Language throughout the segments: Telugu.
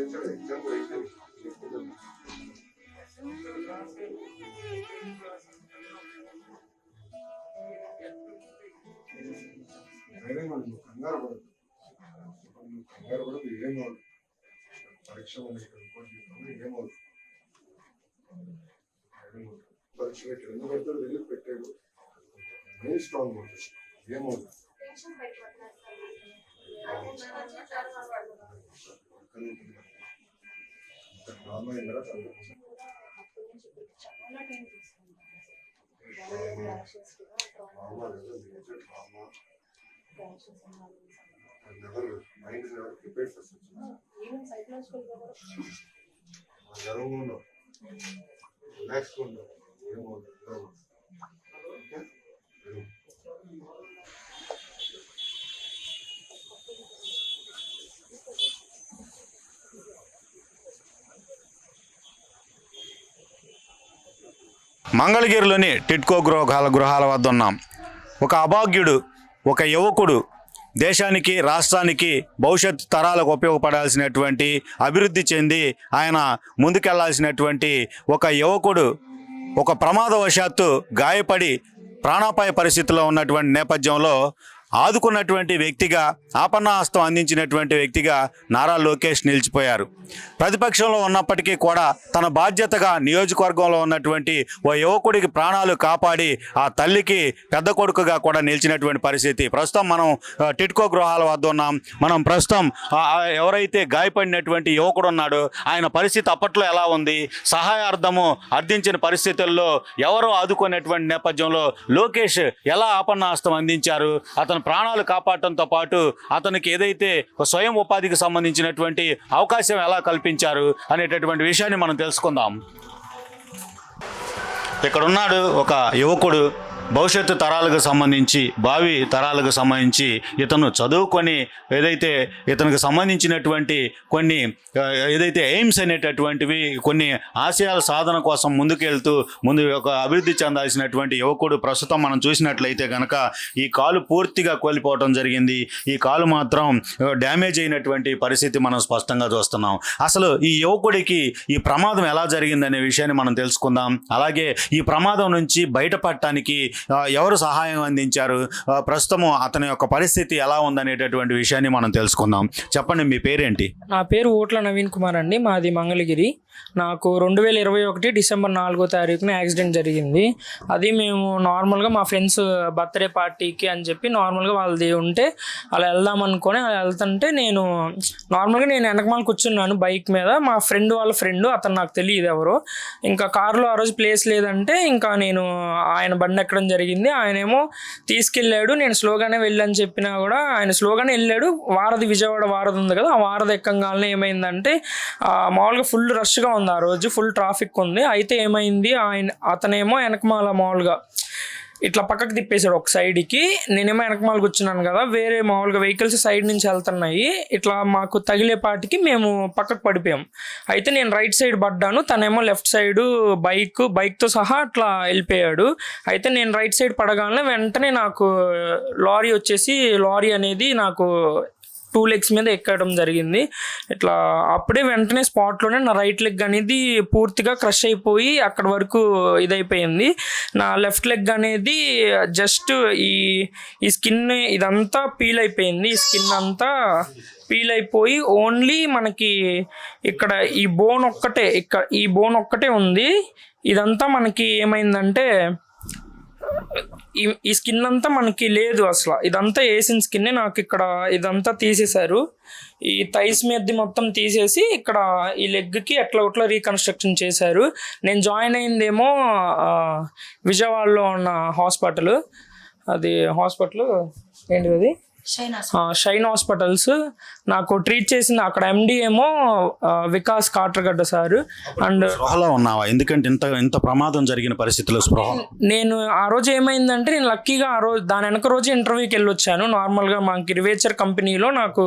పరీక్ష పరీక్ష పెట్టాడు ఎందుకు పెడతాడు వెళ్ళి పెట్టాడు మెయిన్ స్ట్రాంగ్ ఉంటుంది ఏమవుతుంది డ్రామా అయిన never mind is never prepared for such. Even psychological level. Next one. మంగళగిరిలోని టిడ్కో గృహాల వద్ద ఉన్నాం. ఒక అభాగ్యుడు, ఒక యువకుడు దేశానికి రాష్ట్రానికి భవిష్యత్ తరాలకు ఉపయోగపడాల్సినటువంటి అభివృద్ధి చెంది ఆయన ముందుకెళ్లాల్సినటువంటి ఒక యువకుడు ఒక ప్రమాదవశాత్తు గాయపడి ప్రాణాపాయ పరిస్థితిలో ఉన్నటువంటి నేపథ్యంలో ఆదుకున్నటువంటి వ్యక్తిగా, ఆపన్నాహస్తం అందించినటువంటి వ్యక్తిగా నారా లోకేష్ నిలిచిపోయారు. ప్రతిపక్షంలో ఉన్నప్పటికీ కూడా తన బాధ్యతగా నియోజకవర్గంలో ఉన్నటువంటి ఓ యువకుడికి ప్రాణాలు కాపాడి ఆ తల్లికి పెద్ద కొడుకుగా కూడా నిలిచినటువంటి పరిస్థితి. ప్రస్తుతం మనం టిడ్కో గృహాల వద్ద ఉన్నాం. మనం ప్రస్తుతం ఎవరైతే గాయపడినటువంటి యువకుడు ఉన్నాడో ఆయన పరిస్థితి అప్పట్లో ఎలా ఉంది, సహాయార్థము అర్థించిన పరిస్థితుల్లో ఎవరు ఆదుకునేటువంటి నేపథ్యంలో లోకేష్ ఎలా ఆపన్నాహస్తం అందించారు, అతను ప్రాణాలు కాపాడటంతో పాటు అతనికి ఏదైతే స్వయం ఉపాధికి సంబంధించినటువంటి అవకాశం ఎలా కల్పించారు అనేటటువంటి విషయాన్ని మనం తెలుసుకుందాం. ఇక్కడ ఉన్నాడు ఒక యువకుడు, భవిష్యత్తు తరాలకు సంబంధించి, భావి తరాలకు సంబంధించి ఇతను చదువుకొని ఏదైతే ఇతనికి సంబంధించినటువంటి కొన్ని ఏదైతే ఎయిమ్స్ అనేటటువంటివి కొన్ని ఆశయాల సాధన కోసం ముందుకెళ్తూ ఒక అభివృద్ధి చెందాల్సినటువంటి యువకుడు ప్రస్తుతం మనం చూసినట్లయితే కనుక ఈ కాలు పూర్తిగా కోల్పోవడం జరిగింది. ఈ కాలు మాత్రం డ్యామేజ్ అయినటువంటి పరిస్థితి మనం స్పష్టంగా చూస్తున్నాం. అసలు ఈ యువకుడికి ఈ ప్రమాదం ఎలా జరిగిందనే విషయాన్ని మనం తెలుసుకుందాం. అలాగే ఈ ప్రమాదం నుంచి బయటపడటానికి ఎవరు సహాయం అందించారు, ప్రస్తుతం అతని యొక్క పరిస్థితి ఎలా ఉందనేటటువంటి విషయాన్ని మనం తెలుసుకుందాం. చెప్పండి, మీ పేరేంటి? నా పేరు ఓట్ల నవీన్ కుమార్ అండి. మాది మంగళగిరి. నాకు 2021 డిసెంబర్ 4వ తారీఖున యాక్సిడెంట్ జరిగింది. అది మేము నార్మల్గా మా ఫ్రెండ్స్ బర్త్డే పార్టీకి అని చెప్పి నార్మల్గా వాళ్ళది ఉంటే అలా వెళ్దాం అనుకొని అలా వెళ్తుంటే నేను వెనకమాల కూర్చున్నాను బైక్ మీద. మా ఫ్రెండ్ వాళ్ళ ఫ్రెండ్, అతను నాకు తెలియదు ఎవరు. ఇంకా కారులో ఆ రోజు ప్లేస్ లేదంటే ఇంకా నేను ఆయన బండి ఎక్కడం జరిగింది. ఆయనేమో తీసుకెళ్ళాడు. నేను స్లోగానే వెళ్ళని చెప్పినా కూడా ఆయన స్లోగానే వెళ్ళాడు. వారధి, విజయవాడ వారధి ఉంది కదా, ఆ వారధి ఎక్కంగానే ఏమైందంటే మామూలుగా ఫుల్ రష్గా ఉంది. ఆ రోజు ఫుల్ ట్రాఫిక్ ఉంది. అయితే ఏమైంది, అతనేమో వెనకమాల మామూలుగా ఇట్లా పక్కకు తిప్పేశాడు ఒక సైడ్కి. నేనేమో వెనకమాల కూర్చున్నాను కదా, వేరే మామూలుగా వెహికల్స్ సైడ్ నుంచి వెళ్తున్నాయి. ఇట్లా మాకు తగిలేపాటికి మేము పక్కకు పడిపోయాం. అయితే నేను రైట్ సైడ్ పడ్డాను, తనేమో లెఫ్ట్ సైడ్ బైక్తో సహా అట్లా వెళ్ళిపోయాడు. అయితే నేను రైట్ సైడ్ పడగానే వెంటనే నాకు లారీ అనేది నాకు 2 legs మీద ఎక్కడం జరిగింది. ఇట్లా అప్పుడే వెంటనే స్పాట్లోనే నా రైట్ లెగ్ అనేది పూర్తిగా క్రష్ అయిపోయి అక్కడ వరకు ఇదైపోయింది. నా లెఫ్ట్ లెగ్ అనేది జస్ట్ ఈ స్కిన్ ఇదంతా పీల్ అయిపోయింది. ఈ స్కిన్ అంతా పీల్ అయిపోయి ఓన్లీ మనకి ఇక్కడ ఈ బోన్ ఒక్కటే ఉంది. ఇదంతా మనకి ఏమైందంటే ఈ స్కిన్ అంతా మనకి లేదు అసలు. ఇదంతా వేసిన స్కిన్నే నాకు ఇక్కడ ఇదంతా తీసేశారు. ఈ థైస్ మీద మొత్తం తీసేసి ఇక్కడ ఈ లెగ్కి ఎట్లా రీకన్స్ట్రక్షన్ చేశారు. నేను జాయిన్ అయిందేమో విజయవాడలో ఉన్న హాస్పిటల్. అది హాస్పిటల్ ఏంటిది, అది షైన్ హాస్పిటల్స్. నాకు ట్రీట్ చేసింది అక్కడ ఎండి ఏమో వికాస్ కాట్రగడ్డ సార్. అండ్ ఉన్నావా, ఎందుకంటే ఇంత ప్రమాదం జరిగిన పరిస్థితిలో నేను ఆ రోజు ఏమైందంటే నేను లక్కీగా ఆ రోజు దాని వెనక రోజు ఇంటర్వ్యూకి వెళ్ళొచ్చాను. నార్మల్గా మాకు రివేచర్ కంపెనీలో నాకు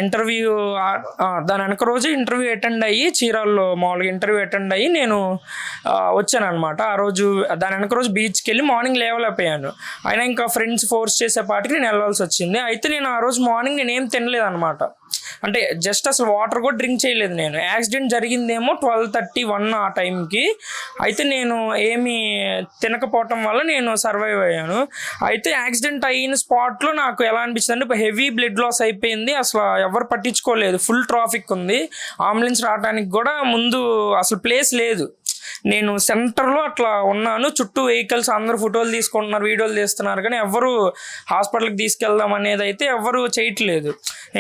ఇంటర్వ్యూ, దాని వెనక రోజు ఇంటర్వ్యూ అటెండ్ అయ్యి చీరాల్లో మామూలుగా ఇంటర్వ్యూ అటెండ్ అయ్యి నేను వచ్చాను అనమాట. ఆ రోజు దాని వెనక రోజు బీచ్కి వెళ్ళి మార్నింగ్ లేవలేకపోయాను. అయినా ఇంకా ఫ్రెండ్స్ ఫోర్స్ చేసేపాటికి నేను వెళ్ళాల్సి వచ్చింది. అయితే నేను ఆ రోజు మార్నింగ్ నేను ఏం తినలేదు అనమాట. అంటే జస్ట్ అసలు వాటర్ కూడా డ్రింక్ చేయలేదు నేను. యాక్సిడెంట్ జరిగిందేమో 12:30-1 ఆ టైంకి. అయితే నేను ఏమి తినకపోవటం వల్ల నేను సర్వైవ్ అయ్యాను. అయితే యాక్సిడెంట్ అయిన స్పాట్లో నాకు ఎలా అనిపించింది అంటే హెవీ బ్లడ్ లాస్ అయిపోయింది. అసలు ఎవరు పట్టించుకోలేదు, ఫుల్ ట్రాఫిక్ ఉంది, అంబులెన్స్ రావడానికి కూడా ముందు అసలు ప్లేస్ లేదు. నేను సెంటర్లో అట్లా ఉన్నాను, చుట్టూ వెహికల్స్ అందరూ ఫోటోలు తీసుకుంటున్నారు, వీడియోలు తీస్తున్నారు, కానీ ఎవరు హాస్పిటల్కి తీసుకెళ్దాం అనేది అయితే ఎవరు చేయట్లేదు.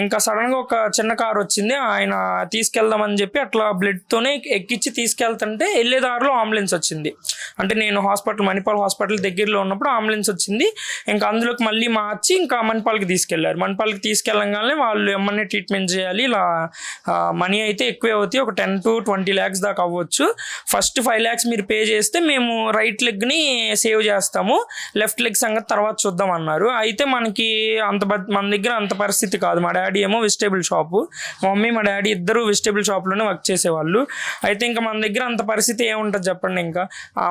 ఇంకా సడన్గా ఒక చిన్న కార్ వచ్చింది, ఆయన తీసుకెళ్దామని చెప్పి అట్లా బ్లడ్తోనే ఎక్కించి తీసుకెళ్తుంటే వెళ్ళేదారిలో అంబులెన్స్ వచ్చింది. అంటే నేను మణిపాల్ హాస్పిటల్ దగ్గరలో ఉన్నప్పుడు అంబులెన్స్ వచ్చింది. ఇంకా అందులోకి మళ్ళీ మార్చి ఇంకా మణిపాల్కి తీసుకెళ్లారు. మణిపాల్కి తీసుకెళ్ళగానే వాళ్ళు ఏమన్నా ట్రీట్మెంట్ చేయాలి, ఇలా మనీ అయితే ఎక్కువే అవుతాయి, ఒక 10 to 20 lakhs దాకా అవ్వచ్చు. ఫస్ట్ 5 lakhs మీరు పే చేస్తే మేము రైట్ లెగ్ని సేవ్ చేస్తాము, లెఫ్ట్ లెగ్ సంగతి తర్వాత చూద్దాం అన్నారు. అయితే మనకి మన దగ్గర అంత పరిస్థితి కాదు. మా డాడీ ఏమో వెజిటేబుల్ షాపు, మా మమ్మీ మా డాడీ ఇద్దరు వెజిటేబుల్ షాప్లోనే వర్క్ చేసేవాళ్ళు. అయితే ఇంకా మన దగ్గర అంత పరిస్థితి ఏముంటుంది చెప్పండి. ఇంకా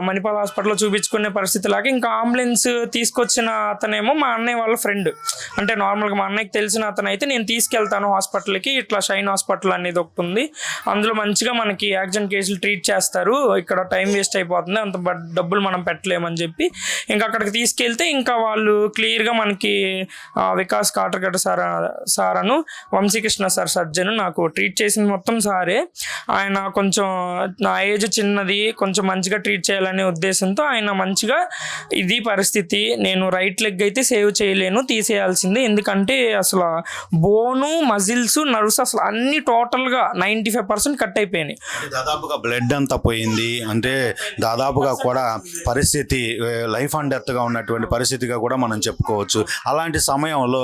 మణిపాల్ హాస్పిటల్లో చూపించుకునే పరిస్థితి లాగా ఇంకా అంబులెన్స్ తీసుకొచ్చిన అతనేమో మా అన్నయ్య వాళ్ళ ఫ్రెండ్. అంటే నార్మల్గా మా అన్నయ్యకి తెలిసిన అతను అయితే నేను తీసుకెళ్తాను హాస్పిటల్కి, ఇట్లా షైన్ హాస్పిటల్ అనేది ఒకటి ఉంది, అందులో మంచిగా మనకి యాక్సిడెంట్ కేసులు ట్రీట్ చేస్తారు, ఇక్కడ టైం వేస్ట్ అయిపోతుంది, అంత డబ్బులు మనం పెట్టలేమని చెప్పి ఇంకా అక్కడికి తీసుకెళ్తే ఇంకా వాళ్ళు క్లియర్గా మనకి వికాస్ కాటర్గడ్డ సార్ అను వంశీకృష్ణ సార్ సర్జన్ నాకు ట్రీట్ చేసింది మొత్తం సారే. ఆయన కొంచెం నా ఏజ్ చిన్నది, కొంచెం మంచిగా ట్రీట్ చేయాలనే ఉద్దేశంతో ఆయన మంచిగా ఇది పరిస్థితి, నేను రైట్ లెగ్ అయితే సేవ్ చేయలేను, తీసేయాల్సిందే, ఎందుకంటే అసలు బోను, మజిల్స్, నర్వ్స్ అసలు అన్ని టోటల్గా 95% కట్ అయిపోయినాయి. దాదాపుగా బ్లడ్ అంతా పోయింది, అంటే దాదాపుగా కూడా పరిస్థితి లైఫ్ అండ్ డెత్గా ఉన్నటువంటి పరిస్థితిగా కూడా మనం చెప్పుకోవచ్చు. అలాంటి సమయంలో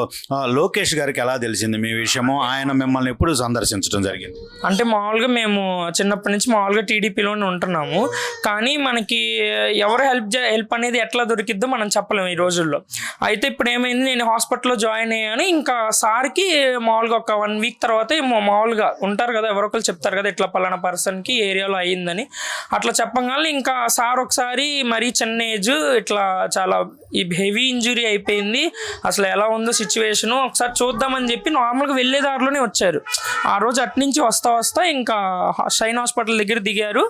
లోకేష్ గారికి ఎలా తెలిసింది మీ విషయము? ఆయన మిమ్మల్ని ఎప్పుడు సందర్శించడం జరిగింది? అంటే మామూలుగా మేము చిన్నప్పటి నుంచి మామూలుగా టీడీపీలోనే ఉంటున్నాము, కానీ మనకి ఎవరు హెల్ప్ అనేది ఎట్లా దొరికిద్దో మనం చెప్పలేము ఈ రోజుల్లో. అయితే ఇప్పుడు ఏమైంది, నేను హాస్పిటల్లో జాయిన్ అయ్యాను. ఇంకా సార్కి మామూలుగా ఒక 1 week తర్వాత మామూలుగా ఉంటారు కదా, ఎవరొకరు చెప్తారు కదా ఇట్లా పలానా పర్సన్కి ఏరియాలో అయ్యిందని. అట్లా చెప్పగానే ఇంకా సార్ ఒకసారి మరీ చిన్న ఏజ్, ఇట్లా చాలా హెవీ ఇంజురీ అయిపోయింది, అసలు ఎలా ఉందో సిచ్యువేషను ఒకసారి చూద్దామని చెప్పి నార్మల్గా వెళ్ళేదారిలోనే వచ్చారు. ఆ రోజు అట్నుంచి వస్తా ఇంకా షైన్ హాస్పిటల్ దగ్గర దిగారు.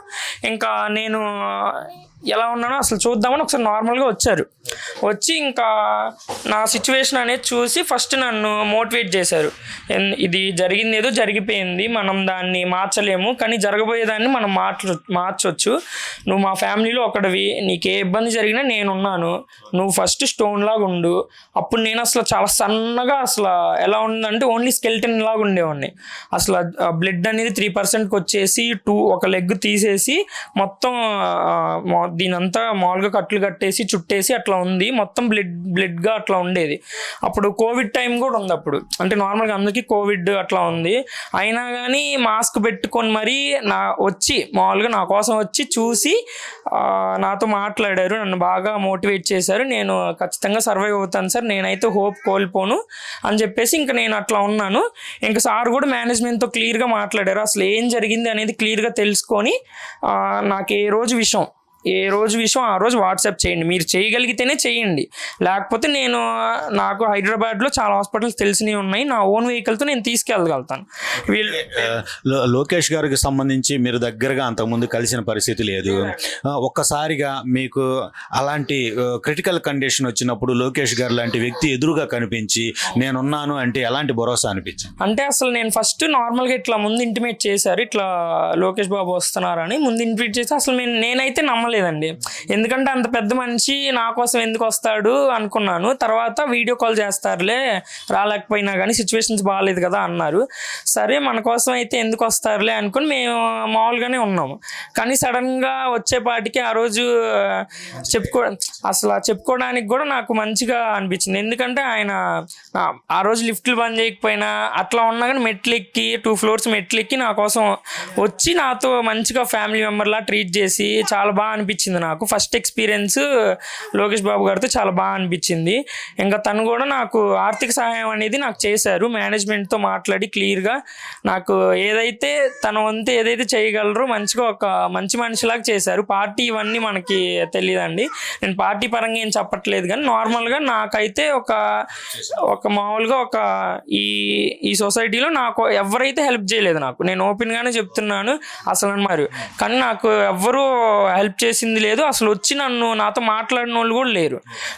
ఇంకా నేను ఎలా ఉన్నానో అసలు చూద్దామని ఒకసారి నార్మల్గా వచ్చారు. వచ్చి ఇంకా నా సిచ్యువేషన్ అనేది చూసి ఫస్ట్ నన్ను మోటివేట్ చేశారు. ఇది జరిగింది ఏదో జరిగిపోయింది, మనం దాన్ని మార్చలేము, కానీ జరగబోయేదాన్ని మనం మార్చొచ్చు. నువ్వు మా ఫ్యామిలీలో ఒకటివి, నీకు ఏ ఇబ్బంది జరిగినా నేనున్నాను, నువ్వు ఫస్ట్ స్టోన్ లాగా ఉండు. అప్పుడు నేను అసలు చాలా సన్నగా, అసలు ఎలా ఉందంటే ఓన్లీ స్కెల్టన్ లాగా ఉండేవాడిని. అసలు బ్లడ్ అనేది 3%కి వచ్చేసి ఒక లెగ్ తీసేసి మొత్తం దీనంతా మామూలుగా కట్లు కట్టేసి చుట్టేసి అట్లా ఉంది, మొత్తం బ్లడ్గా అట్లా ఉండేది. అప్పుడు కోవిడ్ టైం కూడా ఉంది అప్పుడు, అంటే నార్మల్గా అందరికీ కోవిడ్ అట్లా ఉంది. అయినా కానీ మాస్క్ పెట్టుకొని మరీ మామూలుగా నా కోసం వచ్చి చూసి నాతో మాట్లాడారు, నన్ను బాగా మోటివేట్ చేశారు. నేను ఖచ్చితంగా సర్వైవ్ అవుతాను సార్, నేనైతే హోప్ కోల్పోను అని చెప్పేసి ఇంకా నేను అట్లా ఉన్నాను. ఇంకా సార్ కూడా మేనేజ్మెంట్తో క్లియర్గా మాట్లాడారు, అసలు ఏం జరిగింది అనేది క్లియర్గా తెలుసుకొని నాకు ఏ రోజు విషయం ఆ రోజు వాట్సాప్ చేయండి, మీరు చేయగలిగితేనే చేయండి, లేకపోతే నాకు హైదరాబాద్లో చాలా హాస్పిటల్స్ తెలిసినవి ఉన్నాయి, నా ఓన్ వెహికల్తో నేను తీసుకెళ్ళగలుగుతాను. లోకేష్ గారికి సంబంధించి మీరు దగ్గరగా అంతకుముందు కలిసిన పరిస్థితి లేదు, ఒక్కసారిగా మీకు అలాంటి క్రిటికల్ కండిషన్ వచ్చినప్పుడు లోకేష్ గారు లాంటి వ్యక్తి ఎదురుగా కనిపించి నేనున్నాను అంటే ఎలాంటి భరోసా అనిపించింది? అంటే అసలు నేను ఫస్ట్ నార్మల్గా ఇట్లా ముందు ఇంటిమేట్ చేశారు, ఇట్లా లోకేష్ బాబు వస్తున్నారని ముందు ఇంటిమేట్ చేసి అసలు నేనైతే నమ్మలేదండి, ఎందుకంటే అంత పెద్ద మనిషి నా కోసం ఎందుకు వస్తాడు అనుకున్నాను. తర్వాత వీడియో కాల్ చేస్తారులే, రాలేకపోయినా కానీ సిచ్యువేషన్స్ బాగాలేదు కదా అన్నారు. సరే మన కోసం అయితే ఎందుకు వస్తారులే అనుకుని మేము మామూలుగానే ఉన్నాము. కానీ సడన్గా వచ్చేపాటికి ఆ రోజు చెప్పుకోవడానికి కూడా నాకు మంచిగా అనిపించింది, ఎందుకంటే ఆయన ఆ రోజు లిఫ్ట్లు బంద్ చేయకపోయినా అట్లా ఉన్నా కానీ మెట్లు ఎక్కి 2 floors మెట్లు ఎక్కి నా కోసం వచ్చి నాతో మంచిగా ఫ్యామిలీ మెంబర్లా ట్రీట్ చేసి చాలా బాగా అనిపించింది నాకు. ఫస్ట్ ఎక్స్పీరియన్స్ లోకేష్ బాబు గారితో చాలా బాగా అనిపించింది. ఇంకా తను కూడా నాకు ఆర్థిక సహాయం అనేది నాకు చేశారు. మేనేజ్మెంట్తో మాట్లాడి క్లియర్గా నాకు ఏదైతే తన వంతు ఏదైతే చేయగలరో మంచిగా ఒక మంచి మనిషిలాగా చేశారు. పార్టీ ఇవన్నీ మనకి తెలియదండి, నేను పార్టీ పరంగా ఏం చెప్పట్లేదు, కానీ నార్మల్గా నాకైతే ఒక మామూలుగా ఈ సొసైటీలో నాకు ఎవరైతే హెల్ప్ చేయలేదు, నేను ఓపెన్గానే చెప్తున్నాను అసలు మరి. కానీ నాకు ఎవ్వరూ హెల్ప్ చేసింది లేదు, అసలు వచ్చి నాతో మాట్లాడిన వాళ్ళు కూడా లేరు.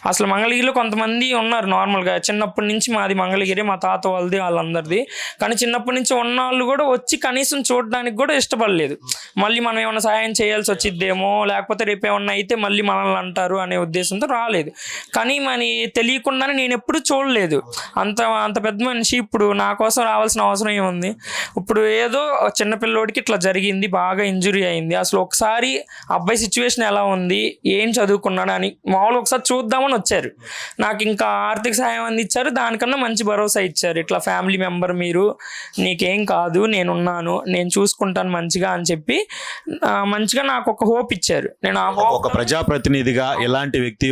అసలు మంగళగిరిలో కొంతమంది ఉన్నారు నార్మల్గా, చిన్నప్పటి నుంచి మాది మంగళగిరి, మా తాత వాళ్ళది వాళ్ళందరిది. కానీ చిన్నప్పటి నుంచి ఉన్న వాళ్ళు కూడా వచ్చి కనీసం చూడడానికి కూడా ఇష్టపడలేదు. మళ్ళీ మనం ఏమైనా సహాయం చేయాల్సి వచ్చిద్దేమో, లేకపోతే రేపు ఏమన్నా అయితే మళ్ళీ మనల్ని అంటారు అనే ఉద్దేశంతో రాలేదు. కానీ మరి తెలియకుండానే నేను ఎప్పుడు చూడలేదు అంత పెద్ద మనిషి ఇప్పుడు నా కోసం రావాల్సిన అవసరం ఏముంది. ఇప్పుడు ఏదో చిన్నపిల్లోడికి ఇట్లా జరిగింది, బాగా ఇంజురీ అయింది, అసలు ఒకసారి అబ్బాయి సిచ్యువేషన్ ఎలా ఉంది, ఏం చదువుకున్నాడు అని మామూలు ఒకసారి చూద్దామని వచ్చారు. నాకు ఇంకా ఆర్థిక సహాయం అందించారు, దానికన్నా మంచి భరోసా ఇచ్చారు. ఇట్లా ఫ్యామిలీ మెంబర్ మీరు, నీకేం కాదు, నేనున్నాను, నేను చూసుకుంటాను మంచిగా అని చెప్పి మంచిగా నాకు ఒక హోప్ ఇచ్చారు. నేను ఆ హోప్ ఒక ప్రజాప్రతినిధిగా ఎలాంటి వ్యక్తి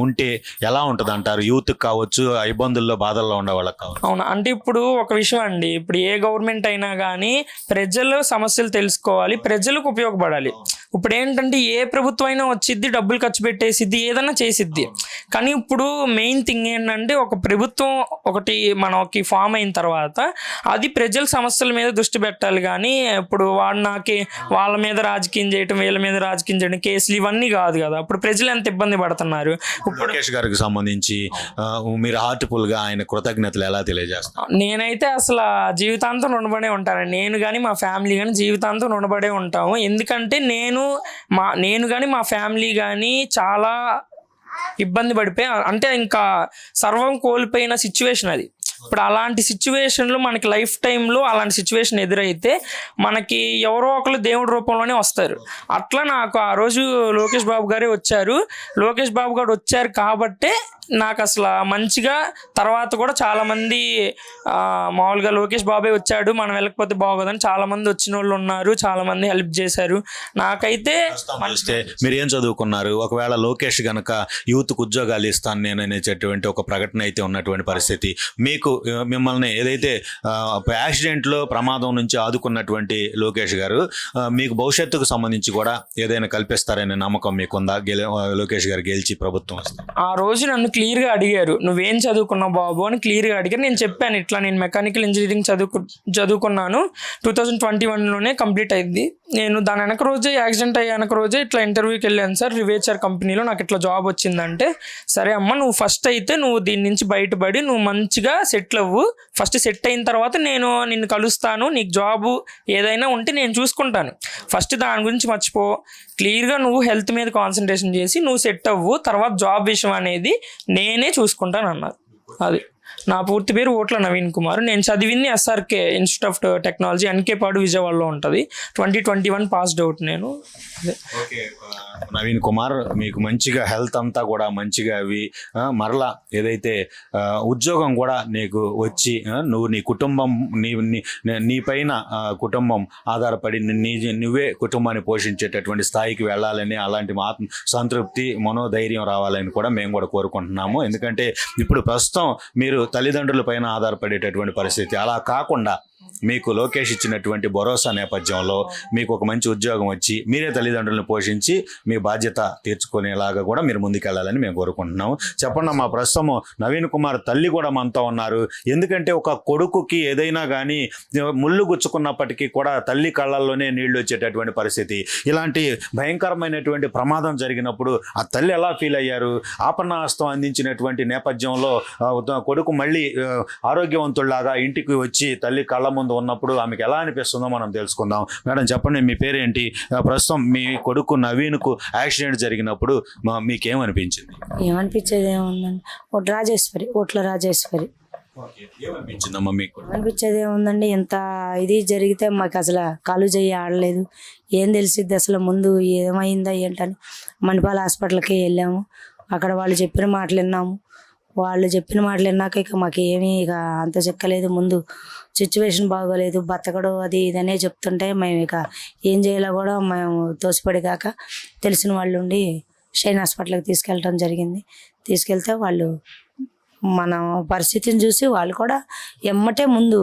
ఉంటే ఎలా ఉంటుంది అంటారు? యూత్ కావచ్చు, ఇబ్బందుల్లో బాధల్లో ఉండే వాళ్ళకి కావచ్చు. అవును, అంటే ఇప్పుడు ఒక విషయం అండి, ఇప్పుడు ఏ గవర్నమెంట్ అయినా కానీ ప్రజల సమస్యలు తెలుసుకోవాలి, ప్రజలకు ఉపయోగపడాలి. ఇప్పుడు ఏంటంటే ఏ ప్రభుత్వం అయినా వచ్చిద్ది, డబ్బులు ఖర్చు పెట్టేసిద్ది, ఏదైనా చేసిద్ది. కానీ ఇప్పుడు మెయిన్ థింగ్ ఏంటంటే ఒక ప్రభుత్వం ఒకటి మనకి ఫామ్ అయిన తర్వాత అది ప్రజల సమస్యల మీద దృష్టి పెట్టాలి. కానీ ఇప్పుడు వాళ్ళ మీద రాజకీయం చేయటం, వీళ్ళ మీద రాజకీయం చేయడం, కేసులు ఇవన్నీ కాదు కదా. ఇప్పుడు ప్రజలు ఎంత ఇబ్బంది పడుతున్నారు. ఇప్పుడు లోకేష్ గారికి సంబంధించి మీరు హార్ట్ఫుల్ గా ఆయన కృతజ్ఞతలు ఎలా తెలియజేస్తారు? నేనైతే అసలు జీవితాంతం రుణపడే ఉంటాను. నేను కానీ మా ఫ్యామిలీ కానీ జీవితాంతం రుణపడే ఉంటాము. ఎందుకంటే నేను కానీ మా ఫ్యామిలీ కానీ చాలా ఇబ్బంది పడిపోయి, అంటే ఇంకా సర్వం కోల్పోయిన సిచ్యువేషన్ అది. ఇప్పుడు అలాంటి సిచ్యువేషన్లో మనకి లైఫ్ టైంలో అలాంటి సిచ్యువేషన్ ఎదురైతే మనకి ఎవరో ఒకరు దేవుడి రూపంలోనే వస్తారు. అట్లా నాకు ఆ రోజు లోకేష్ బాబు గారే వచ్చారు. లోకేష్ బాబు గారు వచ్చారు కాబట్టే నాకు అసలు మంచిగా తర్వాత కూడా చాలామంది మామూలుగా లోకేష్ బాబే వచ్చాడు, మనం వెళ్ళకపోతే బాగోదని చాలామంది వచ్చిన వాళ్ళు ఉన్నారు, చాలామంది హెల్ప్ చేశారు. నాకైతే మీరు ఏం చదువుకున్నారు? ఒకవేళ లోకేష్ గనక యూత్కు ఉద్యోగాలు ఇస్తాను నేను అనేటటువంటి ఒక ప్రకటన అయితే ఉన్నటువంటి పరిస్థితి, మిమ్మల్ని ఏదైతే యాక్సిడెంట్లో ప్రమాదం నుంచి ఆదుకున్నటువంటి లోకేష్ గారు మీకు భవిష్యత్తుకు సంబంధించి కూడా ఏదైనా కల్పిస్తారనే నమ్మకం మీకుందా? లోకేష్ గారు గెలిచి ప్రభుత్వం వస్తారు. ఆ రోజు నన్ను క్లియర్గా అడిగారు, నువ్వేం చదువుకున్నావు బాబు అని క్లియర్గా అడిగారు. నేను చెప్పాను, ఇట్లా నేను మెకానికల్ ఇంజనీరింగ్ చదువుకున్నాను, 2021లోనే కంప్లీట్ అయింది. నేను దాని వెనక రోజే యాక్సిడెంట్ అయ్యాక రోజే ఇట్లా ఇంటర్వ్యూకి వెళ్ళాను సార్, రివేచర్ కంపెనీలో నాకు ఇట్లా జాబ్ వచ్చిందంటే, సరే అమ్మ నువ్వు ఫస్ట్ అయితే నువ్వు దీని నుంచి బయటపడి నువ్వు మంచిగా సెటిల్ అవ్వు, ఫస్ట్ సెట్ అయిన తర్వాత నేను నిన్ను కలుస్తాను, నీకు జాబు ఏదైనా ఉంటే నేను చూసుకుంటాను, ఫస్ట్ దాని గురించి మర్చిపో, క్లియర్గా నువ్వు హెల్త్ మీద కాన్సన్ట్రేషన్ చేసి నువ్వు సెట్ అవ్వు, తర్వాత జాబ్ విషయం అనేది నేనే చూసుకుంటాను అన్నారు. అది నా పూర్తి పేరు ఓట్ల నవీన్ కుమార్. నేను చదివింది SRK institute of technology, Enkepadu, విజయవాడలో ఉంటుంది. 2021 పాస్డ్ అవుట్ నేను. నవీన్ కుమార్, మీకు మంచిగా హెల్త్ అంతా కూడా మంచిగా అవి మరలా ఏదైతే ఉద్యోగం కూడా నీకు వచ్చి నువ్వు నీ కుటుంబం నీ పైన కుటుంబం ఆధారపడి నువ్వే కుటుంబాన్ని పోషించేటటువంటి స్థాయికి వెళ్ళాలని, అలాంటి ఆత్మ సంతృప్తి మనోధైర్యం రావాలని కూడా మేము కూడా కోరుకుంటున్నాము. ఎందుకంటే ఇప్పుడు ప్రస్తుతం మీరు తల్లిదండ్రుల పైన ఆధారపడేటటువంటి పరిస్థితి, అలా కాకుండా మీకు లోకేష్ ఇచ్చినటువంటి భరోసా నేపథ్యంలో మీకు ఒక మంచి ఉద్యోగం వచ్చి మీరే తల్లిదండ్రులను పోషించి మీ బాధ్యత తీర్చుకునేలాగా కూడా మీరు ముందుకెళ్ళాలని మేము కోరుకుంటున్నాము. చెప్పండి మా ప్రస్తుతం నవీన్ కుమార్ తల్లి కూడా మనతో ఉన్నారు. ఎందుకంటే ఒక కొడుకుకి ఏదైనా కానీ ముళ్ళు గుచ్చుకున్నప్పటికీ కూడా తల్లి కళ్ళల్లోనే నీళ్లు వచ్చేటటువంటి పరిస్థితి. ఇలాంటి భయంకరమైనటువంటి ప్రమాదం జరిగినప్పుడు ఆ తల్లి ఎలా ఫీల్ అయ్యారు? ఆపన్నాస్తం అందించినటువంటి నేపథ్యంలో కొడుకు మళ్ళీ ఆరోగ్యవంతుల్లాగా ఇంటికి వచ్చి తల్లి కళ్ళ ముందు ఉన్నప్పుడు ఆమెకు ఎలా అనిపిస్తుందో మనం తెలుసుకుందాం. మేడం చెప్పండి, మీ పేరేంటి? ప్రస్తుతం మీ కొడుకు నవీన్కు యాక్సిడెంట్ జరిగినప్పుడు మీకేమనిపించింది? ఏమనిపించేది ఏముందండి, ఓట్ల రాజేశ్వరి ఏమనిపించిందమ్మా మీకు? అనిపించేది ఏముందండి, ఇంత ఇది జరిగితే మాకు అసలు కాలు చెయ్యి ఆడలేదు, ఏం తెలిసిద్ది అసలు ముందు ఏమైందా ఏంటని. మణిపాల్ హాస్పిటల్కి వెళ్ళాము, అక్కడ వాళ్ళు చెప్పిన మాటలు విన్నాము. వాళ్ళు చెప్పిన మాటలు విన్నాక ఇక మాకు ఏమీ ఇక అంత చెక్కలేదు. ముందు సిచ్యువేషన్ బాగోలేదు, బతకడు అది ఇదనే చెప్తుంటే మేము ఇక ఏం చేయాలో కూడా మేము తోసిపడి కాక తెలిసిన వాళ్ళు ఉండి షైన్ హాస్పిటల్కి తీసుకెళ్ళడం జరిగింది. తీసుకెళ్తే వాళ్ళు మన పరిస్థితిని చూసి వాళ్ళు కూడా ఎమ్మటే ముందు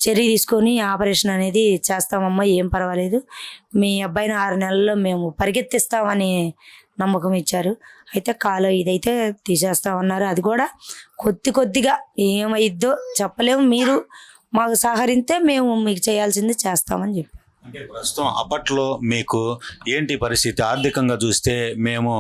చర్య తీసుకొని ఆపరేషన్ అనేది చేస్తామమ్మా, ఏం పర్వాలేదు, మీ అబ్బాయిని 6 నెలల్లో మేము పరిగెత్తిస్తామని నమ్మకం ఇచ్చారు. అయితే కాలు ఇదైతే తీసేస్తామన్నారు. అది కూడా కొద్దిగా ఏమైద్దో చెప్పలేము, మీరు మాకు సహకరిస్తే మేము మీకు చేయాల్సింది చేస్తామని చెప్పి. అంటే ప్రస్తుతం అప్పట్లో మీకు ఏంటి పరిస్థితి? ఆర్థికంగా చూస్తే మేము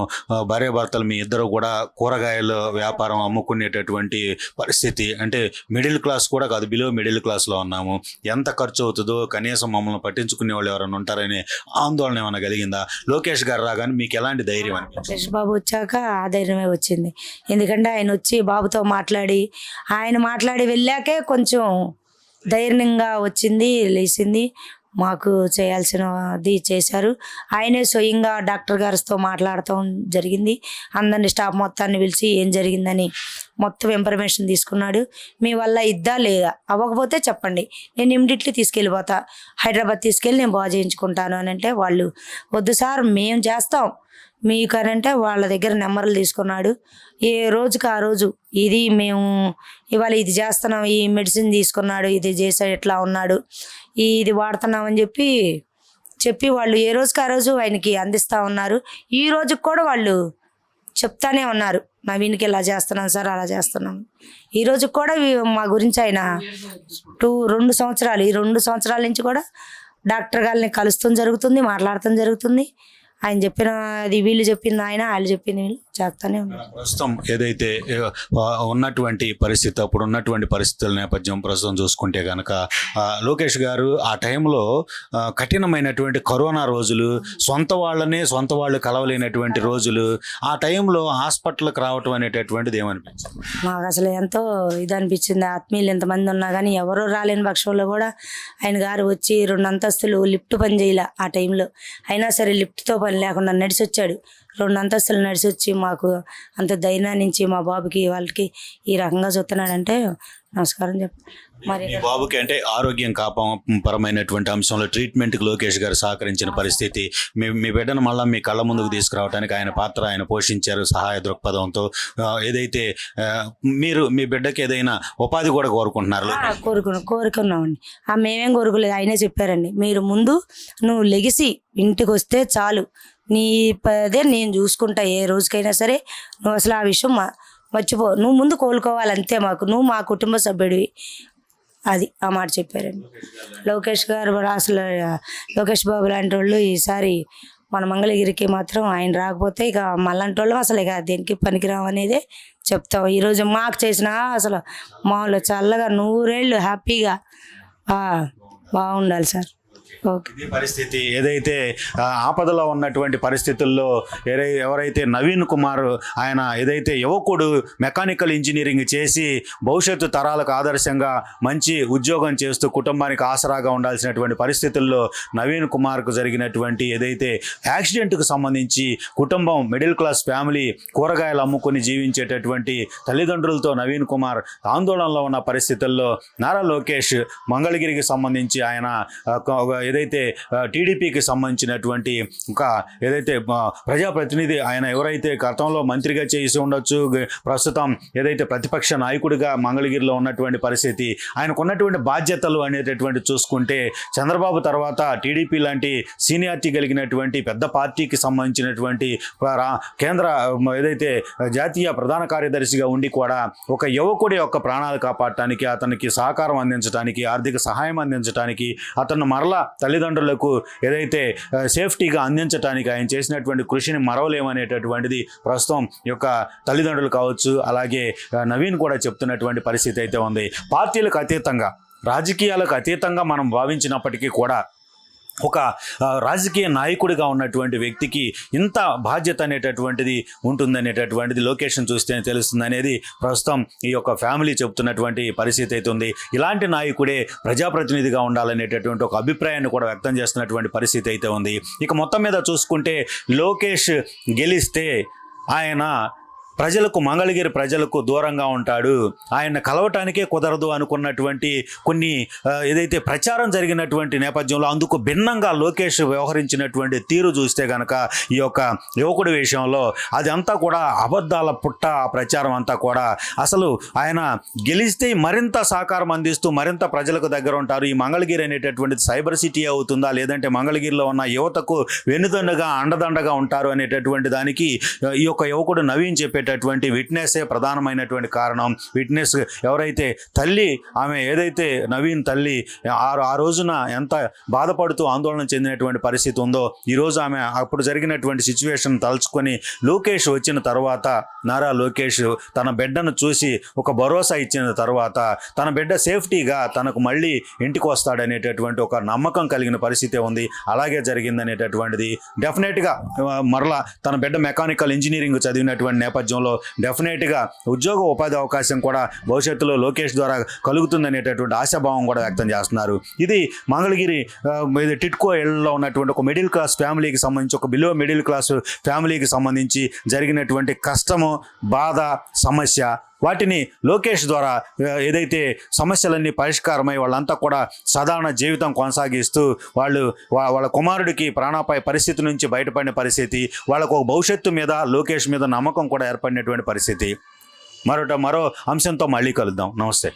భార్యాభర్తలు మీ ఇద్దరు కూడా కూరగాయల వ్యాపారం అమ్ముకునేటటువంటి పరిస్థితి, అంటే మిడిల్ క్లాస్ కూడా కాదు, బిలో మిడిల్ క్లాస్లో ఉన్నాము. ఎంత ఖర్చు అవుతుందో కనీసం మమ్మల్ని పట్టించుకునే వాళ్ళు ఎవరైనా ఉంటారని ఆందోళన ఏమైనా కలిగిందా? లోకేష్ గారు రాగానే మీకు ఎలాంటి ధైర్యం అనిపించింది? లోకేష్ బాబు వచ్చాక ఆ ధైర్యమే వచ్చింది. ఎందుకంటే ఆయన వచ్చి బాబుతో మాట్లాడి వెళ్ళాకే కొంచెం ధైర్యంగా వచ్చింది, లేచింది. మాకు చేయాల్సినది చేశారు. ఆయనే స్వయంగా డాక్టర్ గారితో మాట్లాడటం జరిగింది. అందరినీ స్టాఫ్ మొత్తాన్ని పిలిచి ఏం జరిగిందని మొత్తం ఇన్ఫర్మేషన్ తీసుకున్నాడు. మీ వల్ల ఇద్దా లేదా, అవ్వకపోతే చెప్పండి, నేను ఇమ్మీడియట్లీ తీసుకెళ్ళిపోతా, హైదరాబాద్ తీసుకెళ్ళి నేను బాగు చేయించుకుంటాను అని అంటే వాళ్ళు వద్దు సార్ మేము చేస్తాం మీకనంటే వాళ్ళ దగ్గర నెంబర్లు తీసుకున్నాడు. ఏ రోజుకి ఆ రోజు ఇది మేము ఇవాళ ఇది చేస్తున్నాం, ఈ మెడిసిన్ తీసుకున్నాడు, ఇది చేసాడు, ఎట్లా ఉన్నాడు, ఇది వాడుతున్నామని చెప్పి వాళ్ళు ఏ రోజుకి ఆ రోజు ఆయనకి అందిస్తూ ఉన్నారు. ఈ రోజుకి కూడా వాళ్ళు చెప్తానే ఉన్నారు, నవీన్కి ఇలా చేస్తున్నాం సార్, అలా చేస్తున్నాం. ఈ రోజుకి కూడా మా గురించి ఆయన 2 సంవత్సరాలు, ఈ 2 సంవత్సరాల నుంచి కూడా డాక్టర్ గారిని కలుస్తాం జరుగుతుంది, మాట్లాడటం జరుగుతుంది. ఆయన చెప్పినది వీళ్ళు చెప్పింది ఆయన, వాళ్ళు చెప్పింది వీళ్ళు చేస్తానే ఉన్నారు. ప్రస్తుతం ఏదైతే ఉన్నటువంటి పరిస్థితి, అప్పుడు ఉన్నటువంటి పరిస్థితుల నేపథ్యం ప్రస్తుతం చూసుకుంటే కనుక లోకేష్ గారు ఆ టైంలో కఠినమైనటువంటి కరోనా రోజులు, సొంత వాళ్ళు కలవలేనటువంటి రోజులు, ఆ టైంలో హాస్పిటల్కి రావటం అనేటటువంటిది ఏమనిపించింది? మాకు అసలు ఎంతో ఇది అనిపించింది. ఆత్మీయులు ఎంతమంది ఉన్నా కానీ ఎవరూ రాలేని పక్షంలో కూడా ఆయన గారు వచ్చి 2 అంతస్తులు లిఫ్ట్ పని చేయలే ఆ టైంలో, అయినా సరే లిఫ్ట్తో పని లేకుండా నడిచి వచ్చాడు. 2 అంతస్తులు నడిచి వచ్చి మాకు అంత ధైర్యాన్ని ఇచ్చి మా బాబుకి వాళ్ళకి ఈ రకంగా చూస్తున్నాడంటే నమస్కారం మరి. మీ బాబుకి అంటే ఆరోగ్యం పరమైనటువంటి అంశంలో ట్రీట్మెంట్కి లోకేష్ గారు సహకరించిన పరిస్థితి, మీ బిడ్డను మళ్ళీ మీ కళ్ళ ముందుకు తీసుకురావడానికి ఆయన పాత్ర ఆయన పోషించారు సహాయ దృక్పథంతో. ఏదైతే మీరు మీ బిడ్డకి ఏదైనా ఉపాధి కూడా కోరుకుంటున్నారు? కోరుకున్నామండి. మేమేం కోరుకోలేదు, ఆయనే చెప్పారండి, మీరు ముందు నువ్వు లెగిసి ఇంటికి వస్తే చాలు, నీ పదే నేను చూసుకుంటా, ఏ రోజుకైనా సరే నువ్వు అసలు ఆ విషయం మర్చిపో, నువ్వు ముందు కోలుకోవాలంతే, నువ్వు మా కుటుంబ సభ్యుడివి, అది ఆ మాట చెప్పారండి లోకేష్ గారు. అసలు లోకేష్ బాబు లాంటి వాళ్ళు ఈసారి మన మంగళగిరికి మాత్రం ఆయన రాకపోతే ఇక మళ్ళంటి వాళ్ళు అసలు ఇక దేనికి పనికిరావు అనేదే చెప్తాం. ఈరోజు మాకు చేసిన అసలు మామూలు చల్లగా 100 ఏళ్ళు హ్యాపీగా బాగుండాలి సార్. ఇది పరిస్థితి. ఏదైతే ఆపదలో ఉన్నటువంటి పరిస్థితుల్లో ఎవరైతే నవీన్ కుమార్, ఆయన ఏదైతే యువకుడు మెకానికల్ ఇంజనీరింగ్ చేసి భవిష్యత్తు తరాలకు ఆదర్శంగా మంచి ఉద్యోగం చేస్తూ కుటుంబానికి ఆసరాగా ఉండాల్సినటువంటి పరిస్థితుల్లో నవీన్ కుమార్కు జరిగినటువంటి ఏదైతే యాక్సిడెంట్కు సంబంధించి కుటుంబం మిడిల్ క్లాస్ ఫ్యామిలీ కూరగాయలు అమ్ముకొని జీవించేటటువంటి తల్లిదండ్రులతో నవీన్ కుమార్ ఆందోళనలో ఉన్న పరిస్థితుల్లో నారా లోకేష్ మంగళగిరికి సంబంధించి ఆయన ఏదైతే టీడీపీకి సంబంధించినటువంటి ఒక ఏదైతే ప్రజాప్రతినిధి, ఆయన ఎవరైతే గతంలో మంత్రిగా చేసి ఉండొచ్చు, ప్రస్తుతం ఏదైతే ప్రతిపక్ష నాయకుడిగా మంగళగిరిలో ఉన్నటువంటి పరిస్థితి, ఆయనకు ఉన్నటువంటి బాధ్యతలు అనేటటువంటి చూసుకుంటే చంద్రబాబు తర్వాత టీడీపీ లాంటి సీనియారిటీ కలిగినటువంటి పెద్ద పార్టీకి సంబంధించినటువంటి కేంద్ర ఏదైతే జాతీయ ప్రధాన కార్యదర్శిగా ఉండి కూడా ఒక యువకుడి యొక్క ప్రాణాలు కాపాడటానికి, అతనికి సహకారం అందించడానికి, ఆర్థిక సహాయం అందించడానికి, అతను మరలా తల్లిదండ్రులకు ఏదైతే సేఫ్టీగా అందించడానికి ఆయన చేసినటువంటి కృషిని మరవలేమనేటటువంటిది ప్రస్తుతం యొక్క తల్లిదండ్రులు కావచ్చు, అలాగే నవీన్ కూడా చెప్తున్నటువంటి పరిస్థితి అయితే ఉంది. పార్టీలకు అతీతంగా, రాజకీయాలకు అతీతంగా మనం భావించినప్పటికీ కూడా ఒక రాజకీయ నాయకుడిగా ఉన్నటువంటి వ్యక్తికి ఇంత బాధ్యత అనేటటువంటిది ఉంటుందనేటటువంటిది లొకేషన్ చూస్తేనే తెలుస్తుంది అనేది ప్రస్తుతం ఈ యొక్క ఫ్యామిలీ చెబుతున్నటువంటి పరిస్థితి అయితే ఉంది. ఇలాంటి నాయకుడే ప్రజాప్రతినిధిగా ఉండాలనేటటువంటి ఒక అభిప్రాయాన్ని కూడా వ్యక్తం చేస్తున్నటువంటి పరిస్థితి అయితే ఉంది. ఇక మొత్తం మీద చూసుకుంటే లోకేష్ గెలిస్తే ఆయన ప్రజలకు, మంగళగిరి ప్రజలకు దూరంగా ఉంటాడు, ఆయన కలవటానికే కుదరదు అనుకున్నటువంటి కొన్ని ఏదైతే ప్రచారం జరిగినటువంటి నేపథ్యంలో అందుకు భిన్నంగా లోకేష్ వ్యవహరించినటువంటి తీరు చూస్తే గనక ఈ యొక్క యువకుడి విషయంలో అదంతా కూడా అబద్ధాల పుట్ట. ఆ ప్రచారం అంతా కూడా అసలు ఆయన గెలిస్తే మరింత సహకారం అందిస్తూ మరింత ప్రజలకు దగ్గర ఉంటారు. ఈ మంగళగిరి అనేటటువంటిది సైబర్ సిటీ అవుతుందా, లేదంటే మంగళగిరిలో ఉన్న యువతకు వెన్నుదన్నుగా అండదండగా ఉంటారు అనేటటువంటి దానికి ఈ యొక్క యువకుడు నవీన్ చెప్పేటటువంటి విట్నెస్సే ప్రధానమైనటువంటి కారణం. విట్నెస్ ఎవరైతే తల్లి, ఆమె ఏదైతే నవీన్ తల్లి ఆ రోజున ఎంత బాధపడుతూ ఆందోళన చెందినటువంటి పరిస్థితి ఉందో, ఈరోజు ఆమె అప్పుడు జరిగినటువంటి సిచ్యువేషన్ తలుచుకొని లోకేష్ వచ్చిన తర్వాత, నారా లోకేష్ తన బిడ్డను చూసి ఒక భరోసా ఇచ్చిన తర్వాత తన బిడ్డ సేఫ్టీగా తనకు మళ్ళీ ఇంటికి వస్తాడనేటటువంటి ఒక నమ్మకం కలిగిన పరిస్థితి ఉంది. అలాగే జరిగిందనేటటువంటిది డెఫినెట్గా మరలా తన బిడ్డ మెకానికల్ ఇంజనీరింగ్ చదివినటువంటి నేపథ్యంలో డెఫినెట్గా ఉద్యోగ ఉపాధి అవకాశం కూడా భవిష్యత్తులో లోకేష్ ద్వారా కలుగుతుందనేటటువంటి ఆశాభావం కూడా వ్యక్తం చేస్తున్నారు. ఇది మంగళగిరి టిట్కో ఇళ్లలో ఉన్నటువంటి ఒక మిడిల్ క్లాస్ ఫ్యామిలీకి సంబంధించి, ఒక బిలో మిడిల్ క్లాస్ ఫ్యామిలీకి సంబంధించి జరిగినటువంటి కష్టము, బాధ, సమస్య, వాటిని లోకేష్ ద్వారా ఏదైతే సమస్యలన్నీ పరిష్కారమై వాళ్ళంతా కూడా సాధారణ జీవితం కొనసాగిస్తూ వాళ్ళ కుమారుడికి ప్రాణాపాయ పరిస్థితి నుంచి బయటపడిన పరిస్థితి, వాళ్ళకు ఒక భవిష్యత్తు మీద లోకేష్ మీద నమ్మకం కూడా ఏర్పడినటువంటి పరిస్థితి. మరో అంశంతో మళ్ళీ కలుద్దాం. నమస్తే.